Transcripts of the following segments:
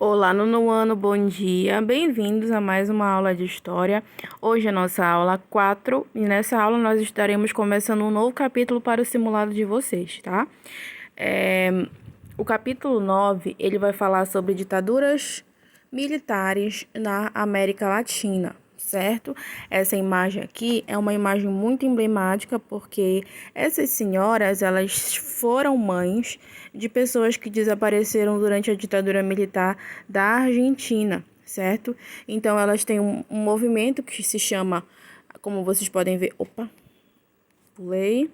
Olá, nono ano, bom dia. Bem-vindos a mais uma aula de História. Hoje é a nossa aula 4 e nessa aula nós estaremos começando um novo capítulo para o simulado de vocês, tá? O capítulo 9, ele vai falar sobre ditaduras militares na América Latina, certo? Essa imagem aqui é uma imagem muito emblemática porque essas senhoras, elas foram mães de pessoas que desapareceram durante a ditadura militar da Argentina, certo? Então elas têm um movimento que se chama, como vocês podem ver, pulei.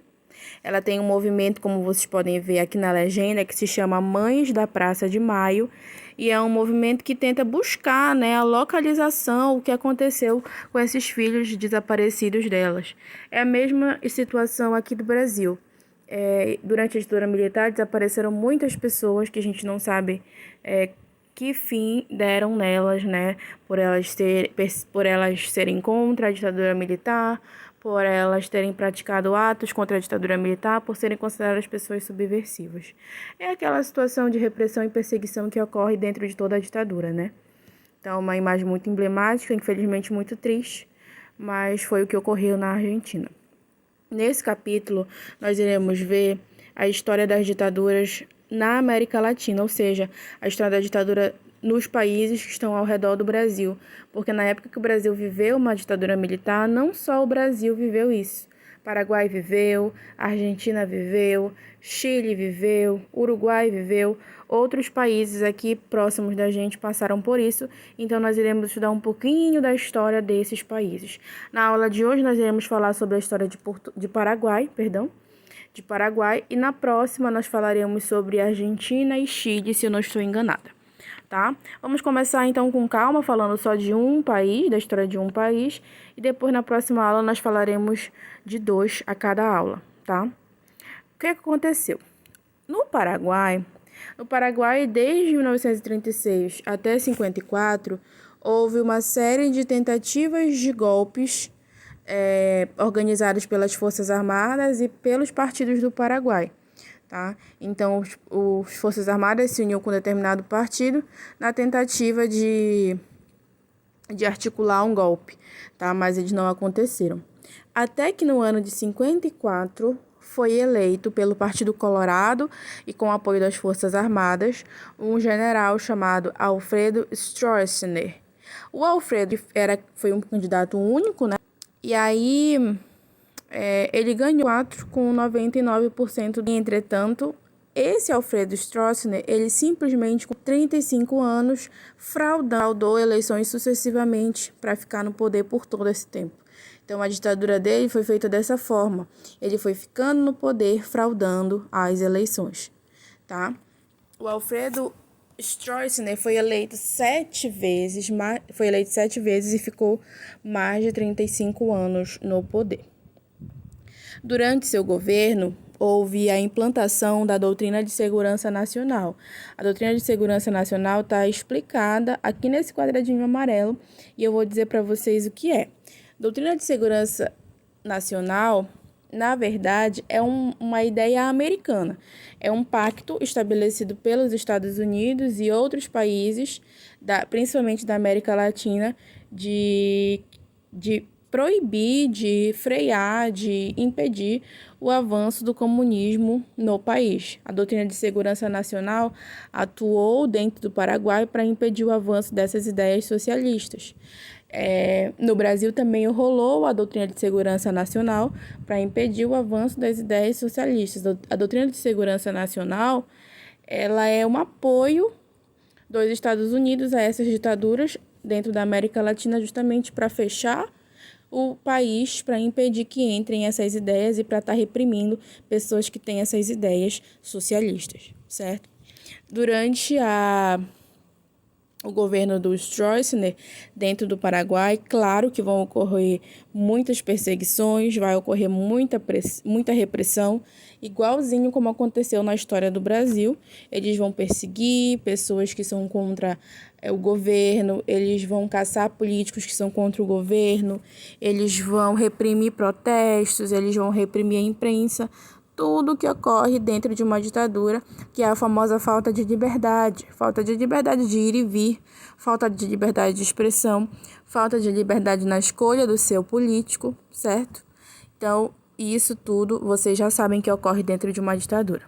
Ela tem um movimento, como vocês podem ver aqui na legenda, que se chama Mães da Praça de Maio, e é um movimento que tenta buscar, a localização, o que aconteceu com esses filhos desaparecidos delas. É a mesma situação aqui do Brasil. Durante a ditadura militar, desapareceram muitas pessoas que a gente não sabe que fim deram nelas, por elas serem contra a ditadura militar, por elas terem praticado atos contra a ditadura militar, por serem consideradas pessoas subversivas. É aquela situação de repressão e perseguição que ocorre dentro de toda a ditadura, Então, uma imagem muito emblemática, infelizmente muito triste, mas foi o que ocorreu na Argentina. Nesse capítulo, nós iremos ver a história das ditaduras na América Latina, ou seja, a história da ditadura nos países que estão ao redor do Brasil, porque na época que o Brasil viveu uma ditadura militar, não só o Brasil viveu isso. Paraguai viveu, Argentina viveu, Chile viveu, Uruguai viveu, outros países aqui próximos da gente passaram por isso, então nós iremos estudar um pouquinho da história desses países. Na aula de hoje nós iremos falar sobre a história de Paraguai, e na próxima nós falaremos sobre Argentina e Chile, se eu não estou enganada. Tá? Vamos começar então com calma, falando só de um país, da história de um país, e depois na próxima aula nós falaremos de 2 a cada aula, tá? O que aconteceu? No Paraguai, desde 1936 até 54, houve uma série de tentativas de golpes organizados pelas Forças Armadas e pelos partidos do Paraguai. Tá? Então, as Forças Armadas se uniam com determinado partido na tentativa de articular um golpe, tá? Mas eles não aconteceram. Até que no ano de 54 foi eleito pelo Partido Colorado e com apoio das Forças Armadas um general chamado Alfredo Stroessner. O Alfredo foi um candidato único, E aí ele ganhou 4 com 99%. Entretanto, esse Alfredo Stroessner, ele simplesmente com 35 anos fraudou eleições sucessivamente para ficar no poder por todo esse tempo. Então, a ditadura dele foi feita dessa forma. Ele foi ficando no poder, fraudando as eleições, tá? O Alfredo Stroessner foi eleito 7 vezes e ficou mais de 35 anos no poder. Durante seu governo, houve a implantação da Doutrina de Segurança Nacional. A Doutrina de Segurança Nacional está explicada aqui nesse quadradinho amarelo e eu vou dizer para vocês o que é. Doutrina de Segurança Nacional, na verdade, é uma ideia americana. É um pacto estabelecido pelos Estados Unidos e outros países, principalmente da América Latina, de proibir, de frear, de impedir o avanço do comunismo no país. A Doutrina de Segurança Nacional atuou dentro do Paraguai para impedir o avanço dessas ideias socialistas. No Brasil também rolou a Doutrina de Segurança Nacional para impedir o avanço das ideias socialistas. A Doutrina de Segurança Nacional, ela é um apoio dos Estados Unidos a essas ditaduras dentro da América Latina, justamente para fechar o país, para impedir que entrem essas ideias e para estar reprimindo pessoas que têm essas ideias socialistas, certo? Durante o governo do Stroessner, dentro do Paraguai, claro que vão ocorrer muitas perseguições, vai ocorrer muita repressão, igualzinho como aconteceu na história do Brasil. Eles vão perseguir pessoas que são contra o governo, eles vão caçar políticos que são contra o governo, eles vão reprimir protestos, eles vão reprimir a imprensa, tudo que ocorre dentro de uma ditadura, que é a famosa falta de liberdade de ir e vir, falta de liberdade de expressão, falta de liberdade na escolha do seu político, certo? Então, isso tudo vocês já sabem que ocorre dentro de uma ditadura.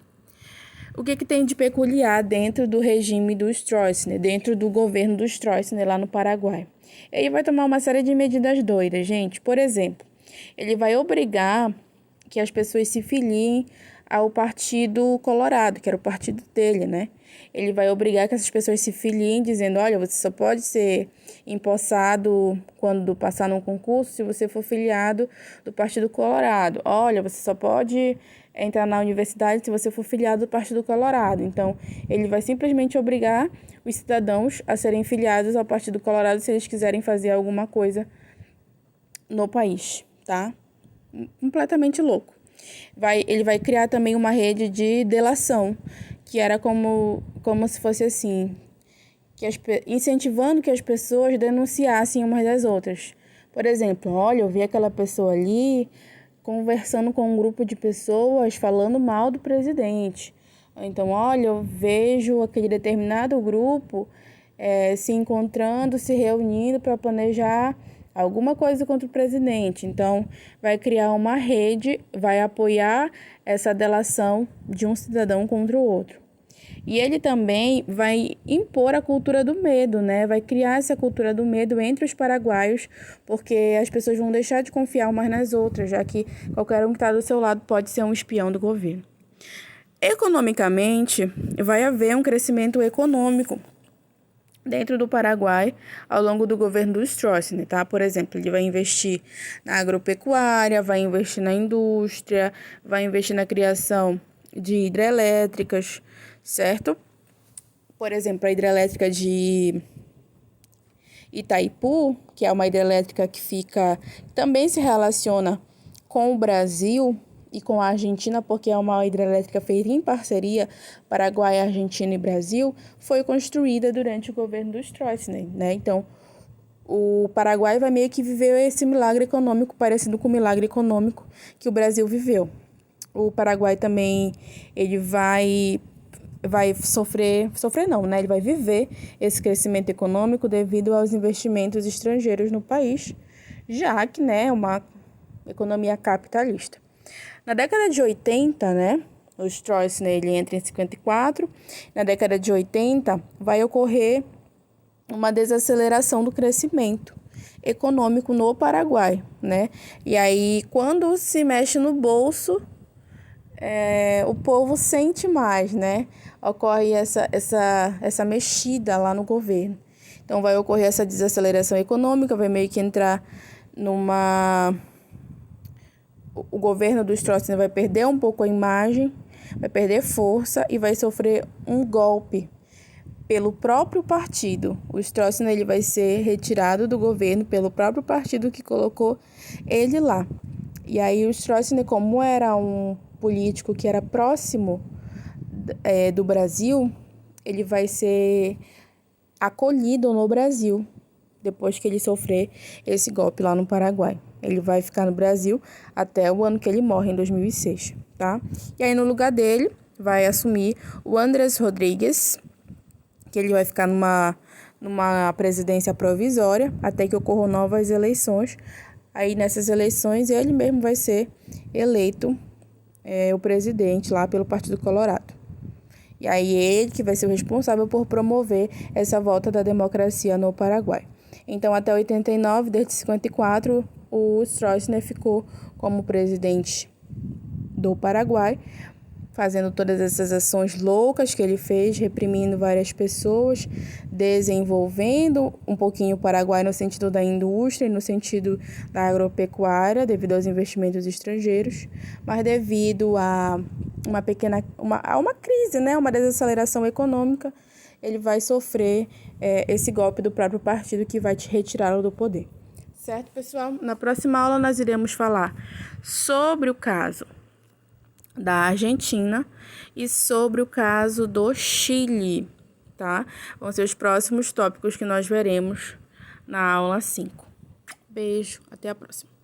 O que tem de peculiar dentro do regime do Stroessner, dentro do governo do Stroessner lá no Paraguai? Ele vai tomar uma série de medidas doidas, gente. Por exemplo, ele vai obrigar que as pessoas se filiem ao Partido Colorado, que era o partido dele, né? Ele vai obrigar que essas pessoas se filiem, dizendo, olha, você só pode ser empossado quando passar num concurso se você for filiado do Partido Colorado. Olha, você só pode entrar na universidade se você for filiado do Partido Colorado. Então, ele vai simplesmente obrigar os cidadãos a serem filiados ao Partido Colorado se eles quiserem fazer alguma coisa no país, tá? Completamente louco. Ele vai criar também uma rede de delação, que era como se fosse assim, incentivando que as pessoas denunciassem umas das outras. Por exemplo, olha, eu vi aquela pessoa ali conversando com um grupo de pessoas falando mal do presidente. Então, olha, eu vejo aquele determinado grupo se encontrando, se reunindo para planejar alguma coisa contra o presidente. Então, vai criar uma rede, vai apoiar essa delação de um cidadão contra o outro. E ele também vai impor a cultura do medo, né? Vai criar essa cultura do medo entre os paraguaios, porque as pessoas vão deixar de confiar umas nas outras, já que qualquer um que está do seu lado pode ser um espião do governo. Economicamente, vai haver um crescimento econômico dentro do Paraguai ao longo do governo do Stroessner, tá? Por exemplo, ele vai investir na agropecuária, vai investir na indústria, vai investir na criação de hidrelétricas, certo? Por exemplo, a hidrelétrica de Itaipu, que é uma hidrelétrica que também se relaciona com o Brasil e com a Argentina, porque é uma hidrelétrica feita em parceria Paraguai, Argentina e Brasil, foi construída durante o governo do Stroessner, né? Então, o Paraguai vai meio que viver esse milagre econômico, parecido com o milagre econômico que o Brasil viveu. O Paraguai também, ele vai sofrer não, né? Ele vai viver esse crescimento econômico devido aos investimentos estrangeiros no país, já que, né, é uma economia capitalista. Na década de 80, né, o Stroessner ele entra em 54, na década de 80 vai ocorrer uma desaceleração do crescimento econômico no Paraguai, né? E aí, quando se mexe no bolso, o povo sente mais, né? Ocorre essa mexida lá no governo. Então, vai ocorrer essa desaceleração econômica, vai meio que entrar o governo do Stroessner vai perder um pouco a imagem, vai perder força e vai sofrer um golpe pelo próprio partido. O Stroessner ele vai ser retirado do governo pelo próprio partido que colocou ele lá. E aí o Stroessner, como era um político que era próximo do Brasil, ele vai ser acolhido no Brasil depois que ele sofrer esse golpe lá no Paraguai. Ele vai ficar no Brasil até o ano que ele morre, em 2006, tá? E aí, no lugar dele, vai assumir o Andrés Rodríguez, que ele vai ficar numa presidência provisória até que ocorram novas eleições. Aí, nessas eleições, ele mesmo vai ser eleito o presidente lá pelo Partido Colorado. E aí, ele que vai ser o responsável por promover essa volta da democracia no Paraguai. Então, até 89, desde 54, o Stroessner ficou como presidente do Paraguai, fazendo todas essas ações loucas que ele fez, reprimindo várias pessoas, desenvolvendo um pouquinho o Paraguai no sentido da indústria e no sentido da agropecuária, devido aos investimentos estrangeiros, mas devido a uma crise, né, uma desaceleração econômica, ele vai sofrer esse golpe do próprio partido que vai te retirá-lo do poder. Certo, pessoal? Na próxima aula nós iremos falar sobre o caso da Argentina e sobre o caso do Chile, tá? Vão ser os próximos tópicos que nós veremos na aula 5. Beijo, até a próxima.